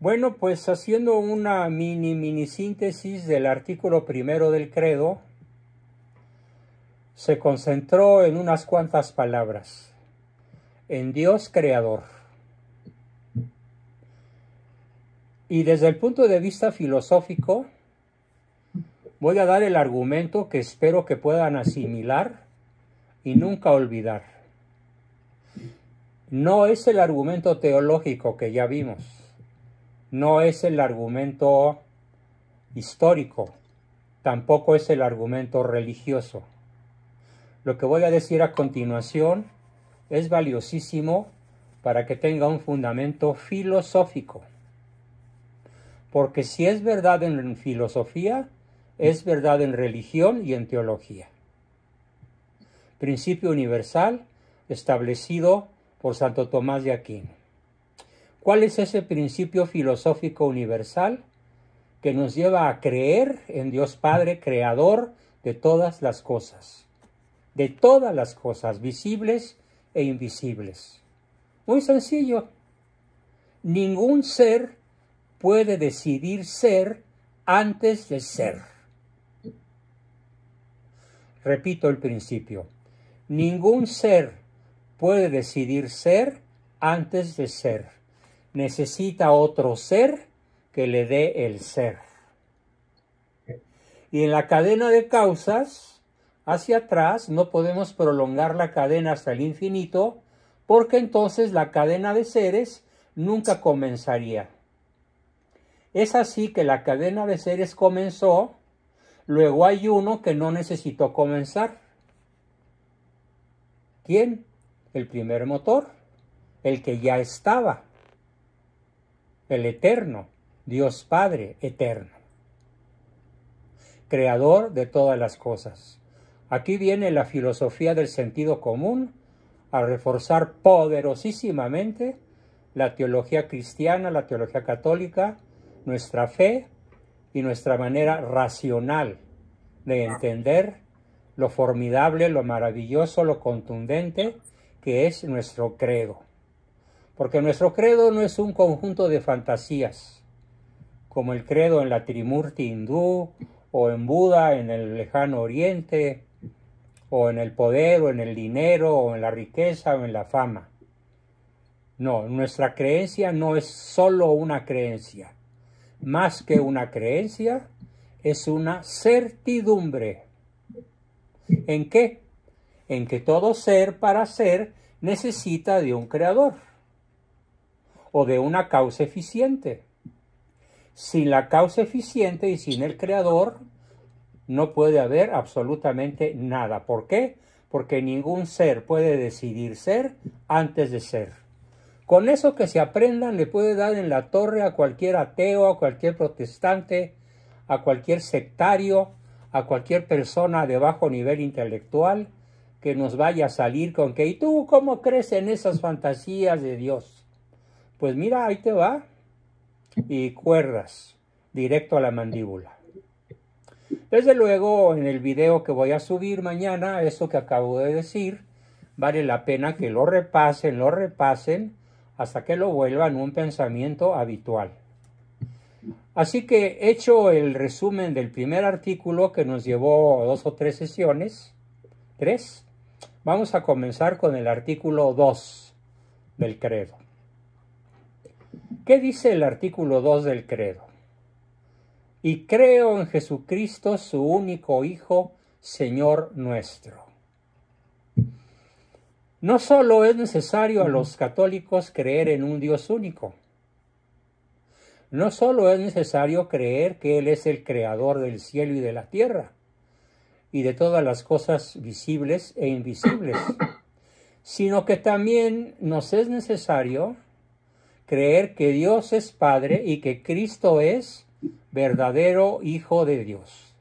Bueno, pues haciendo una mini síntesis del artículo primero del credo, se concentró en unas cuantas palabras, en Dios creador. Y desde el punto de vista filosófico, voy a dar el argumento que espero que puedan asimilar y nunca olvidar. No es el argumento teológico que ya vimos, no es el argumento histórico, tampoco es el argumento religioso. Lo que voy a decir a continuación es valiosísimo para que tenga un fundamento filosófico. Porque si es verdad en filosofía, es verdad en religión y en teología. Principio universal establecido por Santo Tomás de Aquino. ¿Cuál es ese principio filosófico universal que nos lleva a creer en Dios Padre, creador de todas las cosas? De todas las cosas, visibles e invisibles. Muy sencillo. Ningún ser puede decidir ser antes de ser. Repito el principio. Ningún ser puede decidir ser antes de ser. Necesita otro ser que le dé el ser. Y en la cadena de causas, hacia atrás, no podemos prolongar la cadena hasta el infinito, porque entonces la cadena de seres nunca comenzaría. Es así que la cadena de seres comenzó, luego hay uno que no necesitó comenzar. ¿Quién? El primer motor, el que ya estaba, el eterno, Dios Padre eterno, creador de todas las cosas. Aquí viene la filosofía del sentido común a reforzar poderosísimamente la teología cristiana, la teología católica, nuestra fe y nuestra manera racional de entender lo formidable, lo maravilloso, lo contundente que es nuestro credo. Porque nuestro credo no es un conjunto de fantasías, como el credo en la Trimurti hindú, o en Buda en el lejano oriente, o en el poder, o en el dinero, o en la riqueza, o en la fama. No, nuestra creencia no es solo una creencia. Más que una creencia, es una certidumbre. ¿En qué? En que todo ser para ser necesita de un creador o de una causa eficiente. Sin la causa eficiente y sin el creador no puede haber absolutamente nada. ¿Por qué? Porque ningún ser puede decidir ser antes de ser. Con eso que se aprendan le puede dar en la torre a cualquier ateo, a cualquier protestante, a cualquier sectario, a cualquier persona de bajo nivel intelectual que nos vaya a salir con que ¿y tú cómo crees en esas fantasías de Dios? Pues mira, ahí te va. Y cuerdas, directo a la mandíbula. Desde luego, en el video que voy a subir mañana, eso que acabo de decir, vale la pena que lo repasen, hasta que lo vuelvan un pensamiento habitual. Así que, hecho el resumen del primer artículo que nos llevó 2 o 3 sesiones, 3, vamos a comenzar con el artículo 2 del credo. ¿Qué dice el artículo 2 del credo? Y creo en Jesucristo, su único Hijo, Señor nuestro. No solo es necesario a los católicos creer en un Dios único. No solo es necesario creer que Él es el creador del cielo y de la tierra, y de todas las cosas visibles e invisibles, sino que también nos es necesario creer que Dios es Padre y que Cristo es verdadero Hijo de Dios.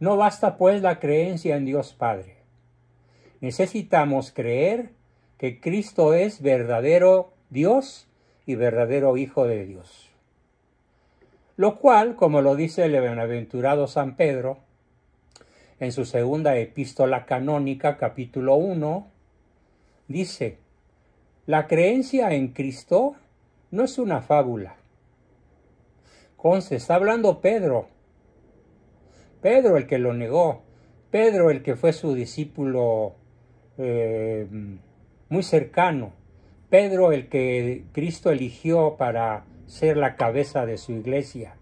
No basta pues la creencia en Dios Padre. Necesitamos creer que Cristo es verdadero Dios y verdadero Hijo de Dios. Lo cual, como lo dice el bienaventurado San Pedro, en su segunda epístola canónica, capítulo 1, dice: La creencia en Cristo no es una fábula. Conste, está hablando Pedro. Pedro el que lo negó. Pedro el que fue su discípulo muy cercano. Pedro el que Cristo eligió para ser la cabeza de su iglesia.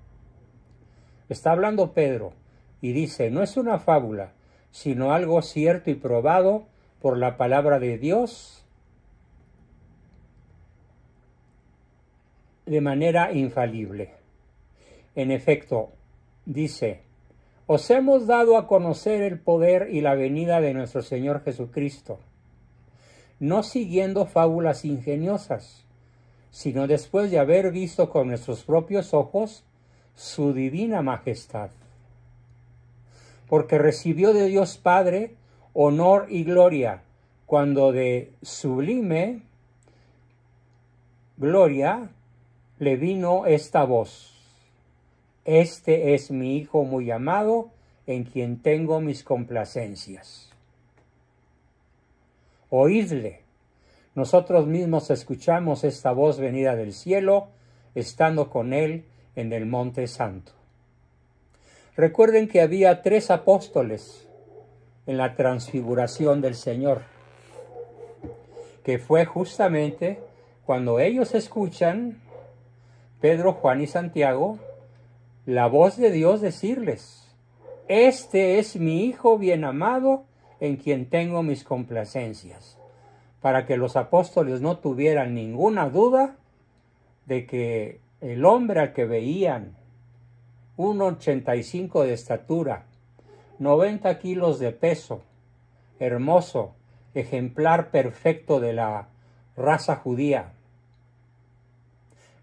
Está hablando Pedro y dice, no es una fábula, sino algo cierto y probado por la palabra de Dios de manera infalible. En efecto, dice, os hemos dado a conocer el poder y la venida de nuestro Señor Jesucristo, no siguiendo fábulas ingeniosas, sino después de haber visto con nuestros propios ojos su divina majestad. Porque recibió de Dios Padre honor y gloria, cuando de sublime gloria le vino esta voz: Este es mi Hijo muy amado, en quien tengo mis complacencias. Oídle. Nosotros mismos escuchamos esta voz venida del cielo, estando con él en el Monte Santo. Recuerden que había 3 apóstoles en la transfiguración del Señor, que fue justamente cuando ellos escuchan, Pedro, Juan y Santiago, la voz de Dios decirles: Este es mi Hijo bien amado, en quien tengo mis complacencias. Para que los apóstoles no tuvieran ninguna duda de que el hombre al que veían, 1,85 de estatura, 90 kilos de peso, hermoso, ejemplar perfecto de la raza judía,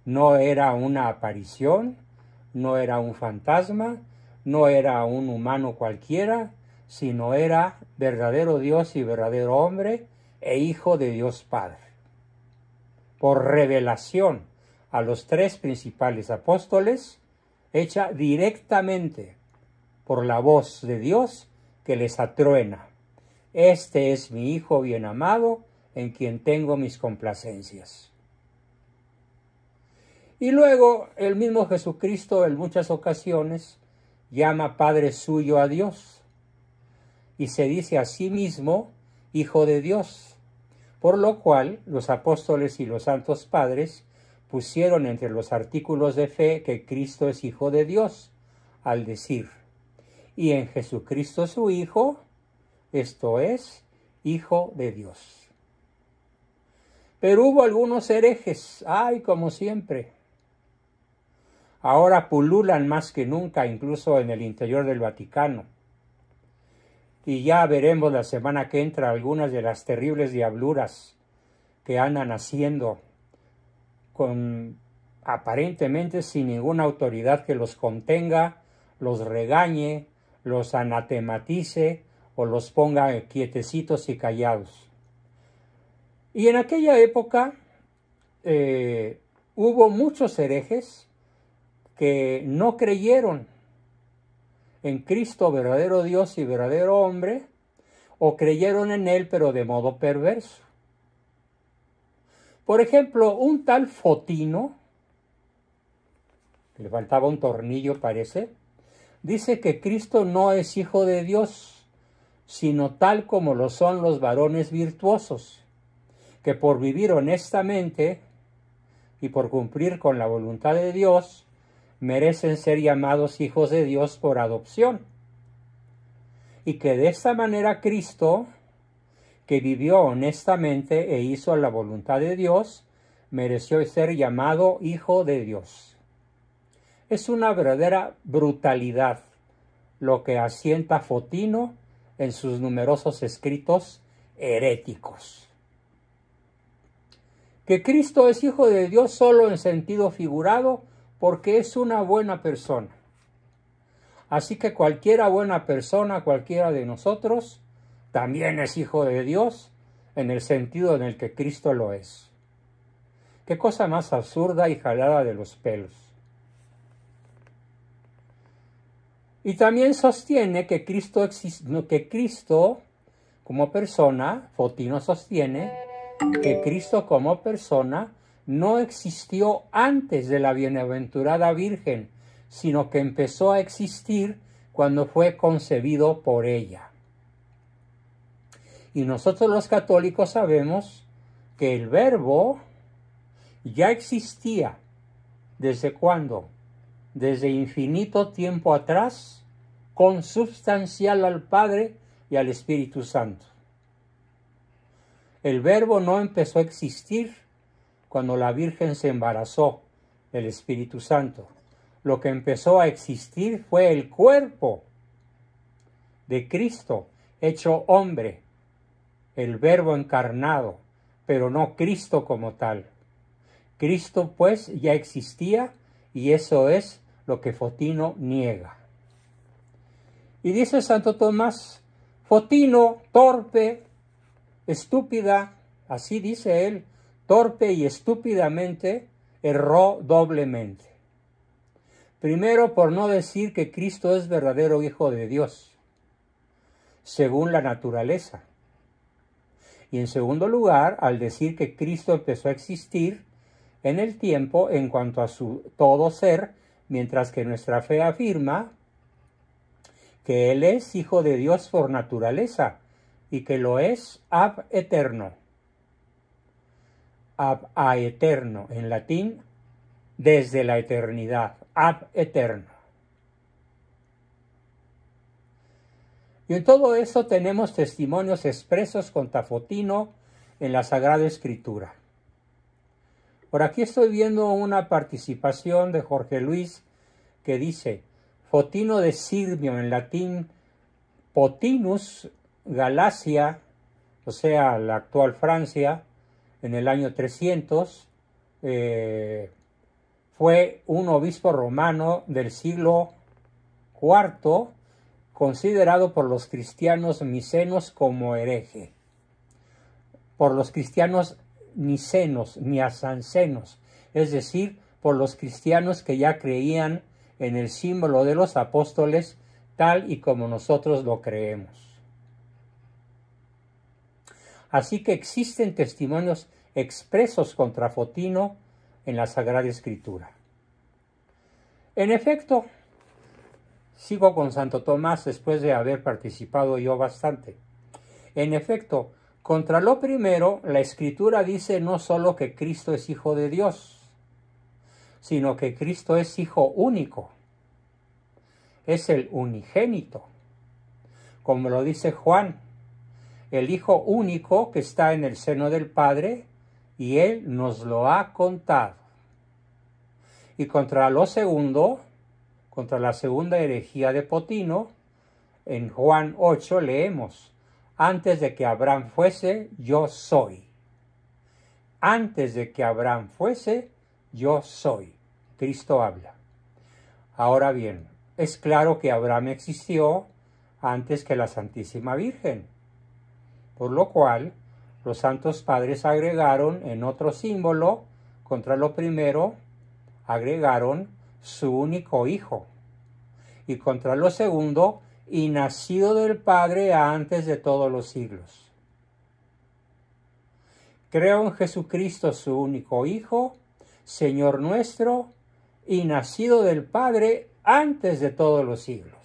no era una aparición, no era un fantasma, no era un humano cualquiera, sino era verdadero Dios y verdadero hombre e Hijo de Dios Padre. Por revelación a los 3 principales apóstoles, hecha directamente por la voz de Dios que les atruena: Este es mi Hijo bien amado, en quien tengo mis complacencias. Y luego el mismo Jesucristo en muchas ocasiones llama Padre suyo a Dios y se dice a sí mismo Hijo de Dios, por lo cual los apóstoles y los santos padres pusieron entre los artículos de fe que Cristo es Hijo de Dios, al decir: y en Jesucristo su Hijo, esto es, Hijo de Dios. Pero hubo algunos herejes, como siempre. Ahora pululan más que nunca, incluso en el interior del Vaticano. Y ya veremos la semana que entra algunas de las terribles diabluras que andan haciendo, aparentemente sin ninguna autoridad que los contenga, los regañe, los anatematice o los ponga quietecitos y callados. Y en aquella época hubo muchos herejes que no creyeron en Cristo, verdadero Dios y verdadero hombre, o creyeron en él pero de modo perverso. Por ejemplo, un tal Fotino, que le faltaba un tornillo parece, dice que Cristo no es Hijo de Dios, sino tal como lo son los varones virtuosos, que por vivir honestamente y por cumplir con la voluntad de Dios, merecen ser llamados hijos de Dios por adopción. Y que de esta manera Cristo, que vivió honestamente e hizo la voluntad de Dios, mereció ser llamado Hijo de Dios. Es una verdadera brutalidad lo que asienta Fotino en sus numerosos escritos heréticos. Que Cristo es Hijo de Dios solo en sentido figurado, porque es una buena persona. Así que cualquiera buena persona, cualquiera de nosotros, también es hijo de Dios en el sentido en el que Cristo lo es. Qué cosa más absurda y jalada de los pelos. Y también sostiene que Cristo como persona, Fotino sostiene que Cristo como persona no existió antes de la bienaventurada Virgen, sino que empezó a existir cuando fue concebido por ella. Y nosotros los católicos sabemos que el Verbo ya existía. ¿Desde cuándo? Desde infinito tiempo atrás, consubstancial al Padre y al Espíritu Santo. El Verbo no empezó a existir cuando la Virgen se embarazó del Espíritu Santo. Lo que empezó a existir fue el cuerpo de Cristo, hecho hombre, el Verbo encarnado, pero no Cristo como tal. Cristo, pues, ya existía, y eso es lo que Fotino niega. Y dice Santo Tomás, Fotino, torpe, estúpida, así dice él, torpe y estúpidamente, erró doblemente. Primero, por no decir que Cristo es verdadero Hijo de Dios, según la naturaleza. Y en segundo lugar, al decir que Cristo empezó a existir en el tiempo en cuanto a su todo ser, mientras que nuestra fe afirma que Él es Hijo de Dios por naturaleza y que lo es ab eterno. Ab a eterno, en latín, desde la eternidad, ab eterno. Y en todo eso tenemos testimonios expresos contra Fotino en la Sagrada Escritura. Por aquí estoy viendo una participación de Jorge Luis que dice, Fotino de Sirmio, en latín Potinus, Galacia, o sea, la actual Francia, en el año 300, fue un obispo romano del siglo IV, considerado por los cristianos micenos como hereje. Por los cristianos nicenos, niazancenos, es decir, por los cristianos que ya creían en el símbolo de los apóstoles tal y como nosotros lo creemos. Así que existen testimonios expresos contra Fotino en la Sagrada Escritura. En efecto, sigo con Santo Tomás después de haber participado yo bastante. En efecto, contra lo primero, la Escritura dice no solo que Cristo es Hijo de Dios, sino que Cristo es Hijo único. Es el unigénito. Como lo dice Juan, el Hijo único que está en el seno del Padre, y Él nos lo ha contado. Y contra lo segundo, contra la segunda herejía de Fotino, en Juan 8 leemos, antes de que Abraham fuese, yo soy. Antes de que Abraham fuese, yo soy. Cristo habla. Ahora bien, es claro que Abraham existió antes que la Santísima Virgen, por lo cual los santos padres agregaron en otro símbolo, contra lo primero, agregaron su único hijo, y contra lo segundo, y nacido del Padre antes de todos los siglos. Creo en Jesucristo, su único Hijo, Señor nuestro, y nacido del Padre antes de todos los siglos.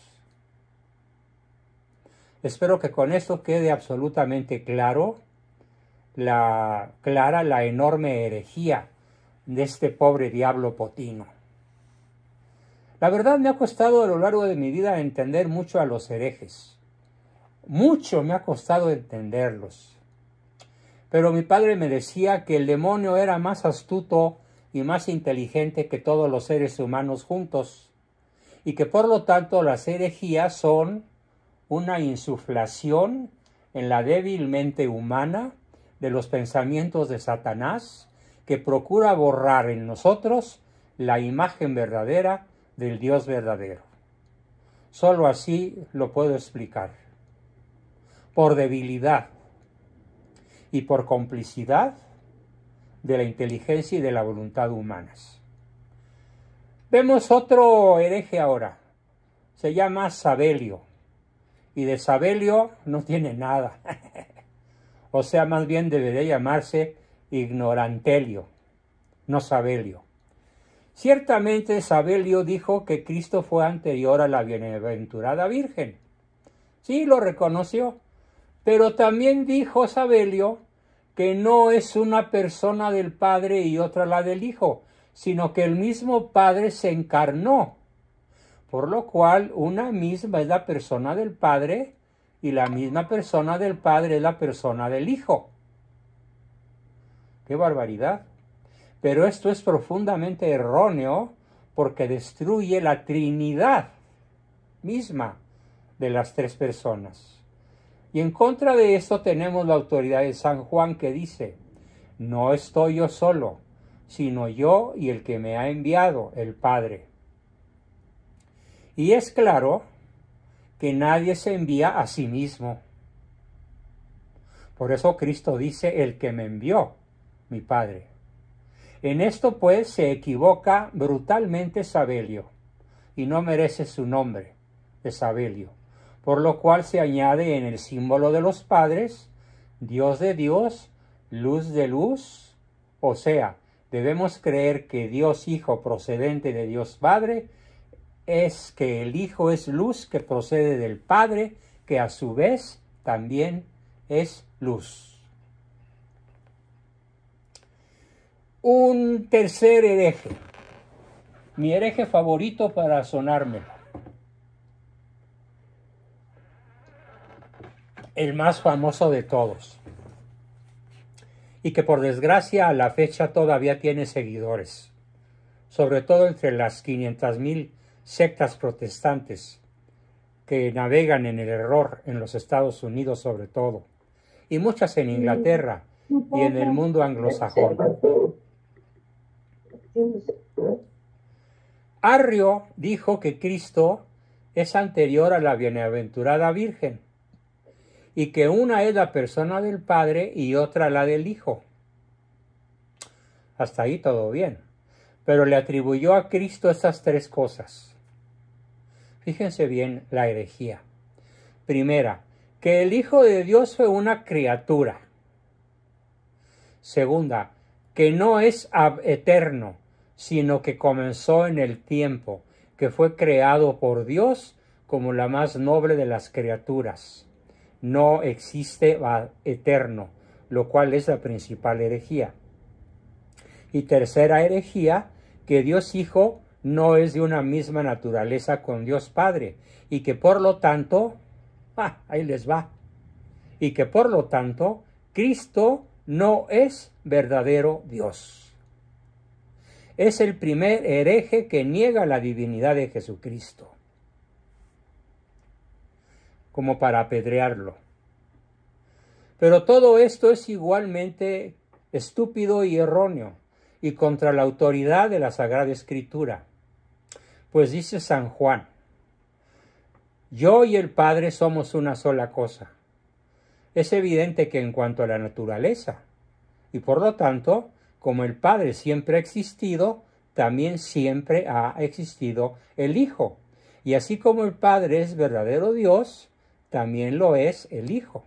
Espero que con esto quede absolutamente claro la enorme herejía de este pobre diablo Fotino. La verdad me ha costado a lo largo de mi vida entender mucho a los herejes. Mucho me ha costado entenderlos. Pero mi padre me decía que el demonio era más astuto y más inteligente que todos los seres humanos juntos, y que por lo tanto las herejías son una insuflación en la débil mente humana de los pensamientos de Satanás, que procura borrar en nosotros la imagen verdadera del Dios verdadero. Solo así lo puedo explicar. Por debilidad y por complicidad de la inteligencia y de la voluntad humanas. Vemos otro hereje ahora. Se llama Sabelio. Y de Sabelio no tiene nada. O sea, más bien debería llamarse ignorantelio, no Sabelio. Ciertamente Sabelio dijo que Cristo fue anterior a la bienaventurada Virgen. Sí, lo reconoció. Pero también dijo Sabelio que no es una persona del Padre y otra la del Hijo, sino que el mismo Padre se encarnó, por lo cual una misma es la persona del Padre y la misma persona del Padre es la persona del Hijo. ¡Qué barbaridad! Pero esto es profundamente erróneo porque destruye la Trinidad misma de las tres personas. Y en contra de esto tenemos la autoridad de San Juan que dice: no estoy yo solo, sino yo y el que me ha enviado, el Padre. Y es claro que nadie se envía a sí mismo. Por eso Cristo dice: el que me envió, mi Padre. En esto pues se equivoca brutalmente Sabelio, y no merece su nombre de Sabelio, por lo cual se añade en el símbolo de los padres, Dios de Dios, luz de luz, o sea, debemos creer que Dios Hijo procedente de Dios Padre es que el Hijo es luz que procede del Padre, que a su vez también es luz. Un tercer hereje, mi hereje favorito para sonármelo, el más famoso de todos, y que por desgracia a la fecha todavía tiene seguidores, sobre todo entre las 500,000 sectas protestantes que navegan en el error en los Estados Unidos sobre todo, y muchas en Inglaterra y en el mundo anglosajón. Arrio dijo que Cristo es anterior a la bienaventurada Virgen y que una es la persona del Padre y otra la del Hijo. Hasta ahí todo bien, pero le atribuyó a Cristo estas tres cosas. Fíjense bien la herejía. Primera, que el Hijo de Dios fue una criatura. Segunda, que no es eterno, sino que comenzó en el tiempo, que fue creado por Dios como la más noble de las criaturas. No existe eterno, lo cual es la principal herejía. Y tercera herejía, que Dios Hijo no es de una misma naturaleza con Dios Padre, y que por lo tanto, ahí les va, y que por lo tanto, Cristo no es verdadero Dios. Es el primer hereje que niega la divinidad de Jesucristo, como para apedrearlo. Pero todo esto es igualmente estúpido y erróneo, y contra la autoridad de la Sagrada Escritura. Pues dice San Juan: yo y el Padre somos una sola cosa. Es evidente que en cuanto a la naturaleza, y por lo tanto, como el Padre siempre ha existido, también siempre ha existido el Hijo. Y así como el Padre es verdadero Dios, también lo es el Hijo.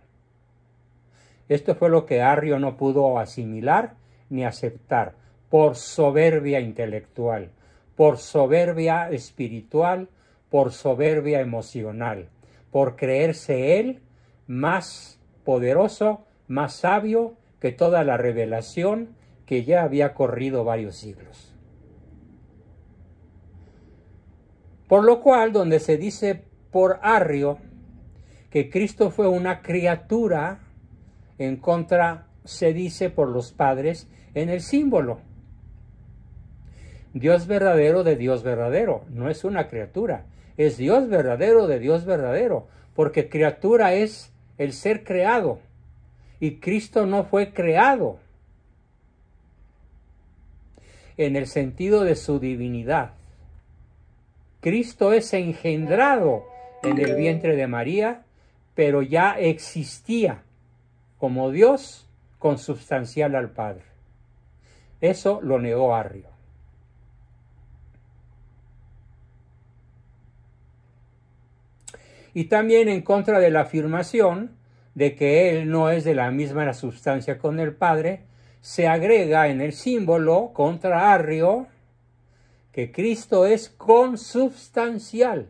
Esto fue lo que Arrio no pudo asimilar ni aceptar, por soberbia intelectual, por soberbia espiritual, por soberbia emocional, por creerse él más poderoso, más sabio que toda la revelación que ya había corrido varios siglos. Por lo cual, donde se dice por Arrio que Cristo fue una criatura, en contra se dice por los padres en el símbolo. Dios verdadero de Dios verdadero, no es una criatura, es Dios verdadero de Dios verdadero, porque criatura es el ser creado, y Cristo no fue creado en el sentido de su divinidad. Cristo es engendrado en el vientre de María, pero ya existía como Dios consubstancial al Padre. Eso lo negó Arrio. Y también en contra de la afirmación de que Él no es de la misma sustancia con el Padre, se agrega en el símbolo contrario que Cristo es consubstancial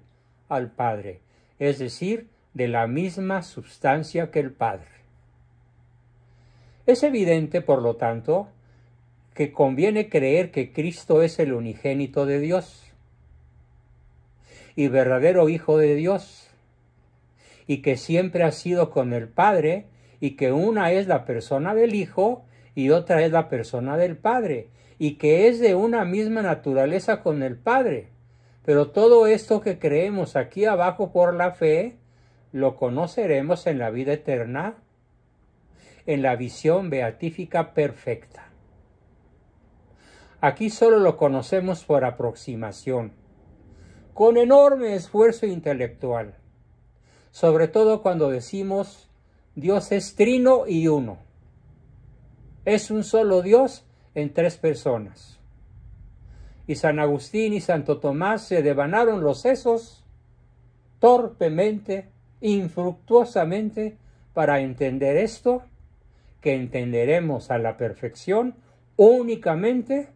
al Padre, es decir, de la misma sustancia que el Padre. Es evidente, por lo tanto, que conviene creer que Cristo es el unigénito de Dios y verdadero Hijo de Dios, y que siempre ha sido con el Padre, y que una es la persona del Hijo y otra es la persona del Padre, y que es de una misma naturaleza con el Padre. Pero todo esto que creemos aquí abajo por la fe, lo conoceremos en la vida eterna, en la visión beatífica perfecta. Aquí solo lo conocemos por aproximación, con enorme esfuerzo intelectual, sobre todo cuando decimos Dios es trino y uno. Es un solo Dios en tres personas. Y San Agustín y Santo Tomás se devanaron los sesos torpemente, infructuosamente, para entender esto, que entenderemos a la perfección únicamente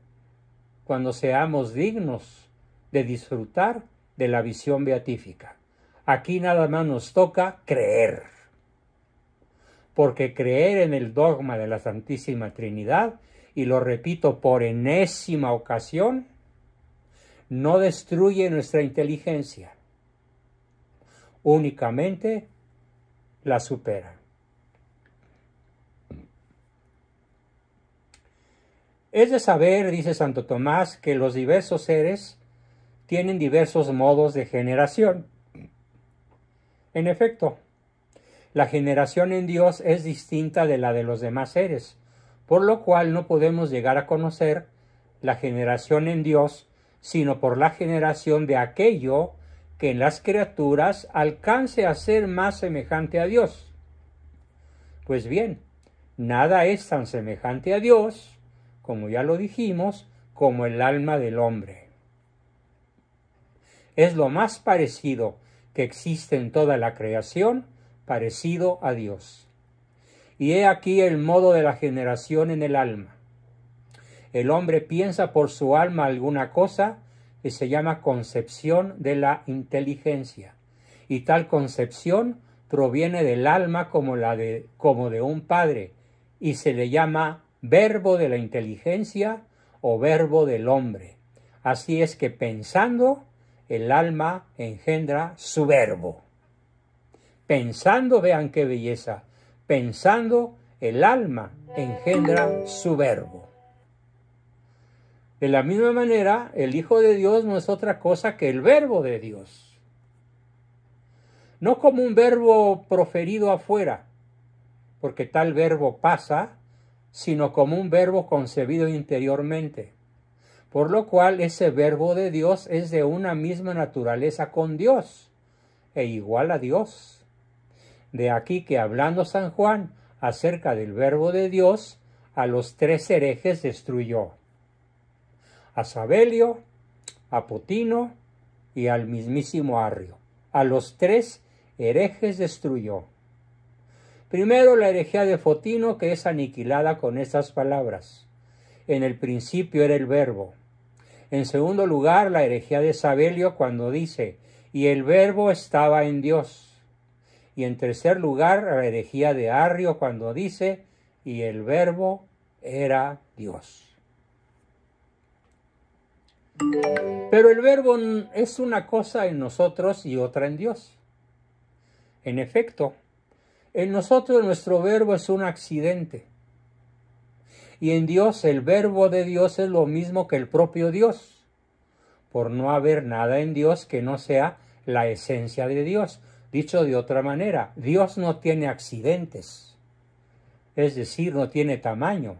cuando seamos dignos de disfrutar de la visión beatífica. Aquí nada más nos toca creer, porque creer en el dogma de la Santísima Trinidad, y lo repito por enésima ocasión, no destruye nuestra inteligencia, únicamente la supera. Es de saber, dice Santo Tomás, que los diversos seres tienen diversos modos de generación. En efecto, la generación en Dios es distinta de la de los demás seres, por lo cual no podemos llegar a conocer la generación en Dios, sino por la generación de aquello que en las criaturas alcance a ser más semejante a Dios. Pues bien, nada es tan semejante a Dios, como ya lo dijimos, como el alma del hombre. Es lo más parecido que existe en toda la creación, parecido a Dios. Y he aquí el modo de la generación en el alma. El hombre piensa por su alma alguna cosa que se llama concepción de la inteligencia, y tal concepción proviene del alma como de un padre, y se le llama verbo de la inteligencia o verbo del hombre. Así es que pensando, el alma engendra su verbo. Pensando, vean qué belleza, pensando, el alma engendra su verbo. De la misma manera, el Hijo de Dios no es otra cosa que el verbo de Dios. No como un verbo proferido afuera, porque tal verbo pasa, sino como un verbo concebido interiormente, por lo cual ese verbo de Dios es de una misma naturaleza con Dios e igual a Dios. De aquí que hablando San Juan acerca del verbo de Dios, a los tres herejes destruyó: a Sabelio, a Potino y al mismísimo Arrio. A los tres herejes destruyó. Primero la herejía de Fotino, que es aniquilada con estas palabras: en el principio era el verbo. En segundo lugar, la herejía de Sabelio, cuando dice: y el verbo estaba en Dios. Y en tercer lugar, la herejía de Arrio, cuando dice: y el verbo era Dios. Pero el verbo es una cosa en nosotros y otra en Dios. En efecto, en nosotros nuestro verbo es un accidente. Y en Dios el verbo de Dios es lo mismo que el propio Dios, por no haber nada en Dios que no sea la esencia de Dios. Dicho de otra manera, Dios no tiene accidentes, es decir, no tiene tamaño.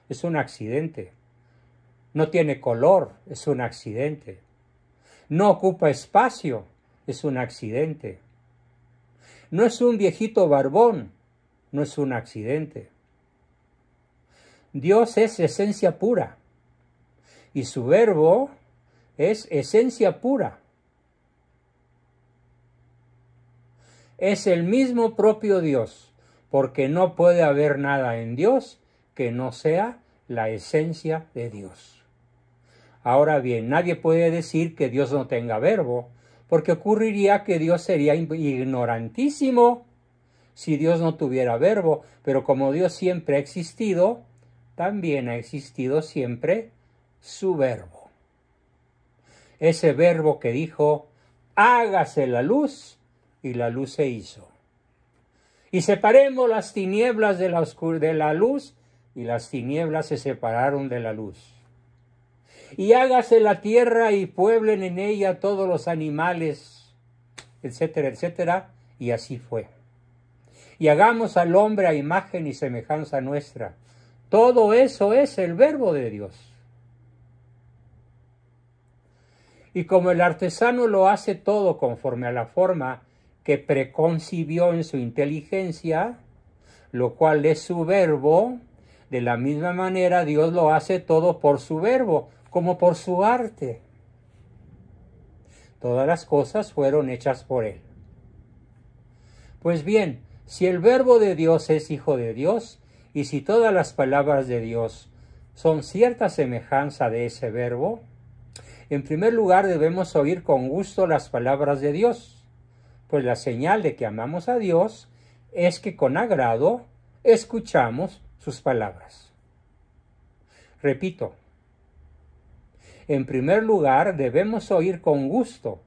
Es un accidente. No tiene color, es un accidente. No ocupa espacio, es un accidente. No es un viejito barbón, no es un accidente. Dios es esencia pura y su verbo es esencia pura. es el mismo propio Dios, porque no puede haber nada en Dios que no sea la esencia de Dios. Ahora bien, nadie puede decir que Dios no tenga verbo, porque ocurriría que Dios sería ignorantísimo si Dios no tuviera verbo, pero como Dios siempre ha existido, también ha existido siempre su verbo. Ese verbo que dijo, hágase la luz, y la luz se hizo. Y separemos las tinieblas de la luz, y las tinieblas se separaron de la luz. Y hágase la tierra y pueblen en ella todos los animales, etcétera, etcétera, y así fue. Y hagamos al hombre a imagen y semejanza nuestra. Todo eso es el verbo de Dios. Y como el artesano lo hace todo conforme a la forma que preconcibió en su inteligencia, lo cual es su verbo, de la misma manera Dios lo hace todo por su verbo, como por su arte. Todas las cosas fueron hechas por Él. Pues bien, si el verbo de Dios es hijo de Dios, y si todas las palabras de Dios son cierta semejanza de ese verbo, en primer lugar debemos oír con gusto las palabras de Dios, pues la señal de que amamos a Dios es que con agrado escuchamos sus palabras. Repito, en primer lugar debemos oír con gusto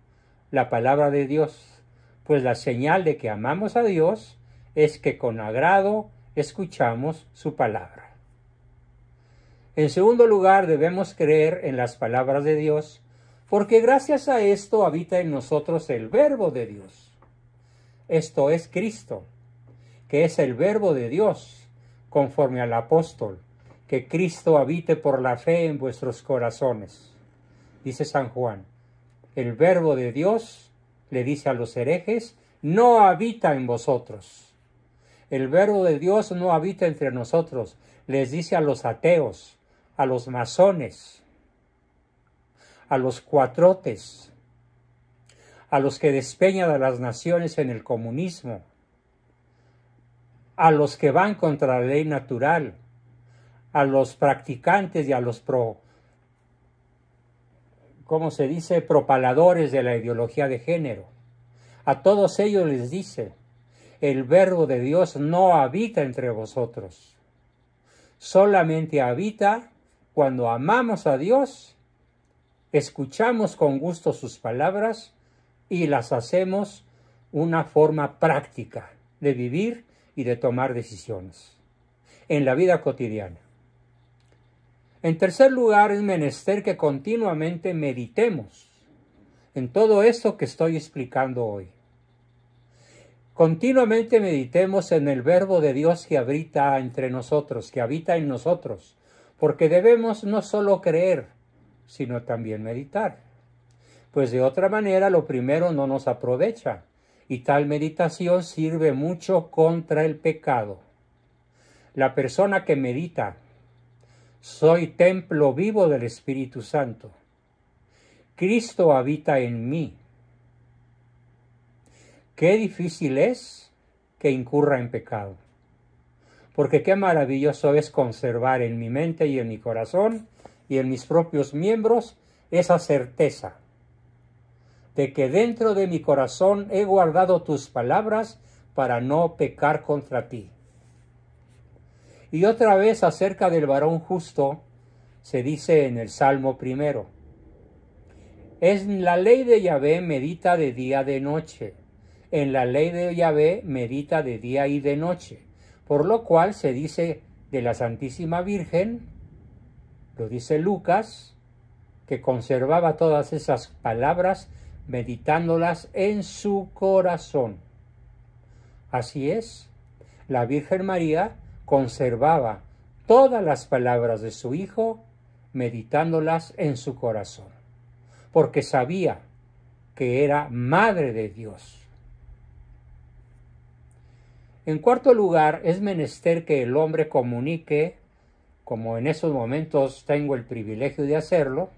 la palabra de Dios, pues la señal de que amamos a Dios es que con agrado escuchamos su palabra. En segundo lugar, debemos creer en las palabras de Dios, porque gracias a esto habita en nosotros el verbo de Dios. Esto es Cristo, que es el verbo de Dios, conforme al apóstol, que Cristo habite por la fe en vuestros corazones. Dice San Juan, el verbo de Dios, le dice a los herejes, no habita en vosotros. El verbo de Dios no habita entre nosotros, les dice a los ateos, a los masones, a los cuatrotes, a los que despeñan a las naciones en el comunismo, a los que van contra la ley natural, a los practicantes y a los propaladores de la ideología de género. A todos ellos les dice, el verbo de Dios no habita entre vosotros. Solamente habita cuando amamos a Dios, escuchamos con gusto sus palabras y las hacemos una forma práctica de vivir y de tomar decisiones en la vida cotidiana. En tercer lugar, es menester que continuamente meditemos en todo esto que estoy explicando hoy. Continuamente meditemos en el verbo de Dios que habita entre nosotros, que habita en nosotros, porque debemos no solo creer, sino también meditar. Pues de otra manera lo primero no nos aprovecha, y tal meditación sirve mucho contra el pecado. La persona que medita, soy templo vivo del Espíritu Santo. Cristo habita en mí. Qué difícil es que incurra en pecado. Porque qué maravilloso es conservar en mi mente y en mi corazón y en mis propios miembros esa certeza de que dentro de mi corazón he guardado tus palabras para no pecar contra ti. Y otra vez acerca del varón justo se dice en el Salmo 1, en la ley de Yahvé medita de día de noche, en la ley de Yahvé medita de día y de noche, por lo cual se dice de la Santísima Virgen, lo dice Lucas, que conservaba todas esas palabras meditándolas en su corazón. Así es, la Virgen María conservaba todas las palabras de su Hijo meditándolas en su corazón, porque sabía que era Madre de Dios. En cuarto lugar, es menester que el hombre comunique, como en esos momentos tengo el privilegio de hacerlo,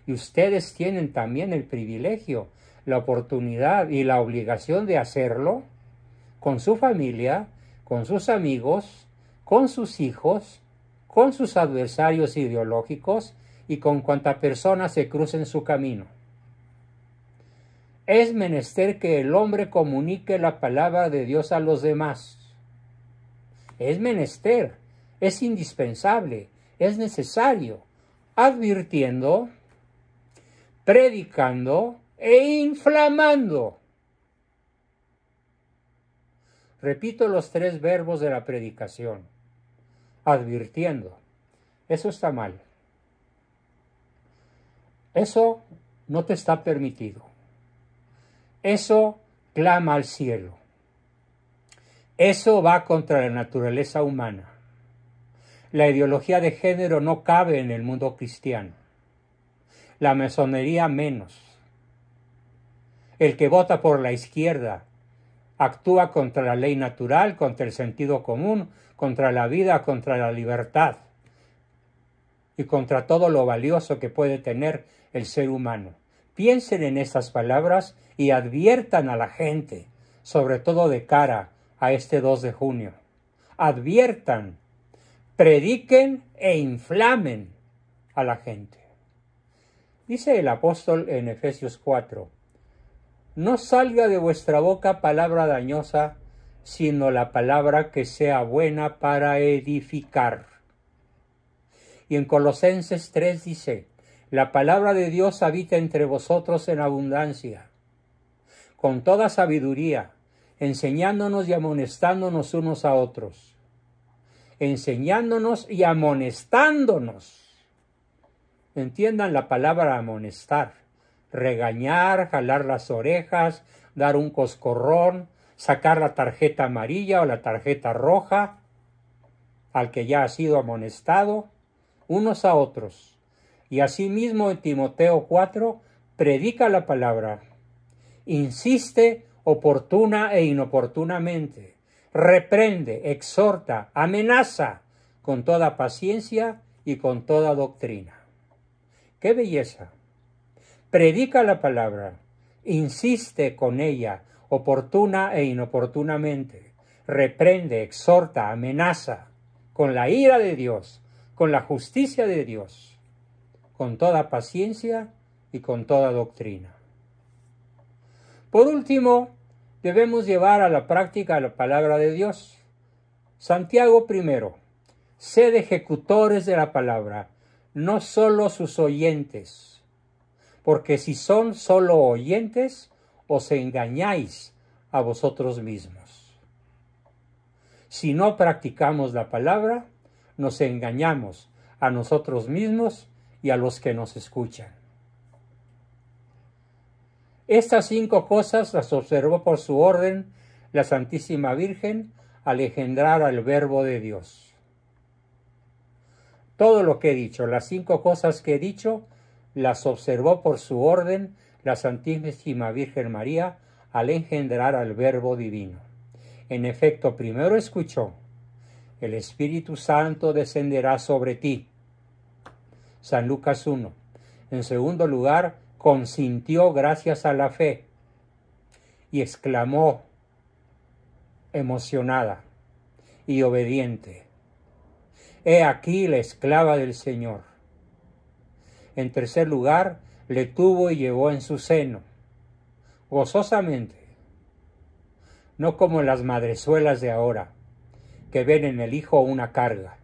y ustedes tienen también el privilegio la oportunidad y la obligación de hacerlo con su familia, con sus amigos, con sus hijos, con sus adversarios ideológicos y con cuanta persona se cruce en su camino. Es menester que el hombre comunique la palabra de Dios a los demás. Es menester, es indispensable, es necesario, advirtiendo, predicando e inflamando. Repito los 3 verbos de la predicación. Advirtiendo. Eso está mal. Eso no te está permitido. Eso clama al cielo. Eso va contra la naturaleza humana. La ideología de género no cabe en el mundo cristiano. La masonería menos. El que vota por la izquierda actúa contra la ley natural, contra el sentido común, contra la vida, contra la libertad y contra todo lo valioso que puede tener el ser humano. Piensen en estas palabras y adviertan a la gente, sobre todo de cara a este 2 de junio. Adviertan, prediquen e inflamen a la gente. Dice el apóstol en Efesios 4, no salga de vuestra boca palabra dañosa, sino la palabra que sea buena para edificar. Y en Colosenses 3 dice, la palabra de Dios habita entre vosotros en abundancia, con toda sabiduría, enseñándonos y amonestándonos unos a otros. Enseñándonos y amonestándonos. Entiendan la palabra amonestar. Regañar, jalar las orejas, dar un coscorrón, sacar la tarjeta amarilla o la tarjeta roja al que ya ha sido amonestado, unos a otros. Y asimismo en Timoteo 4, predica la palabra, insiste oportuna e inoportunamente, reprende, exhorta, amenaza con toda paciencia y con toda doctrina. ¡Qué belleza! Predica la palabra, insiste con ella, oportuna e inoportunamente, reprende, exhorta, amenaza, con la ira de Dios, con la justicia de Dios, con toda paciencia y con toda doctrina. Por último, debemos llevar a la práctica la palabra de Dios. Santiago 1, sed ejecutores de la palabra, no solo sus oyentes, porque si son solo oyentes, os engañáis a vosotros mismos. Si no practicamos la palabra, nos engañamos a nosotros mismos y a los que nos escuchan. Estas 5 cosas las observó por su orden la Santísima Virgen al engendrar al Verbo de Dios. Todo lo que he dicho, las 5 cosas que he dicho, las observó por su orden la Santísima Virgen María al engendrar al Verbo Divino. En efecto, primero escuchó, el Espíritu Santo descenderá sobre ti. San Lucas 1. En segundo lugar, consintió gracias a la fe y exclamó, emocionada y obediente, he aquí la esclava del Señor. En tercer lugar, le tuvo y llevó en su seno, gozosamente, no como las madrezuelas de ahora, que ven en el hijo una carga,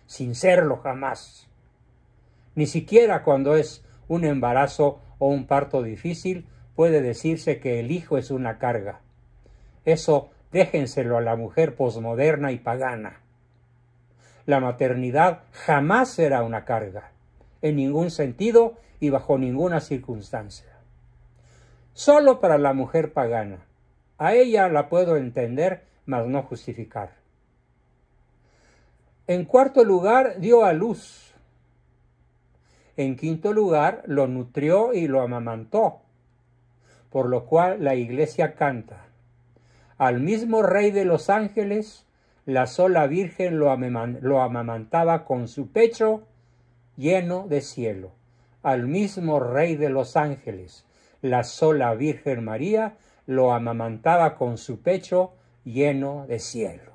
sin serlo jamás. Ni siquiera cuando es un embarazo o un parto difícil puede decirse que el hijo es una carga. Eso déjenselo a la mujer posmoderna y pagana. La maternidad jamás será una carga, en ningún sentido y bajo ninguna circunstancia. Solo para la mujer pagana. A ella la puedo entender, mas no justificar. En cuarto lugar, dio a luz. En quinto lugar, lo nutrió y lo amamantó, por lo cual la Iglesia canta. Al mismo Rey de los ángeles, la sola Virgen lo amamantaba con su pecho lleno de cielo. Al mismo Rey de los ángeles, la sola Virgen María lo amamantaba con su pecho lleno de cielo.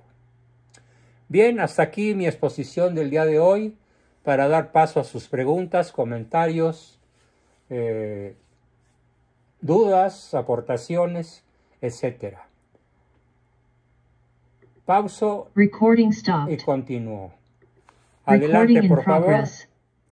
Bien, hasta aquí mi exposición del día de hoy, para dar paso a sus preguntas, comentarios, dudas, aportaciones, etc. Pauso y continúo. Adelante, por favor.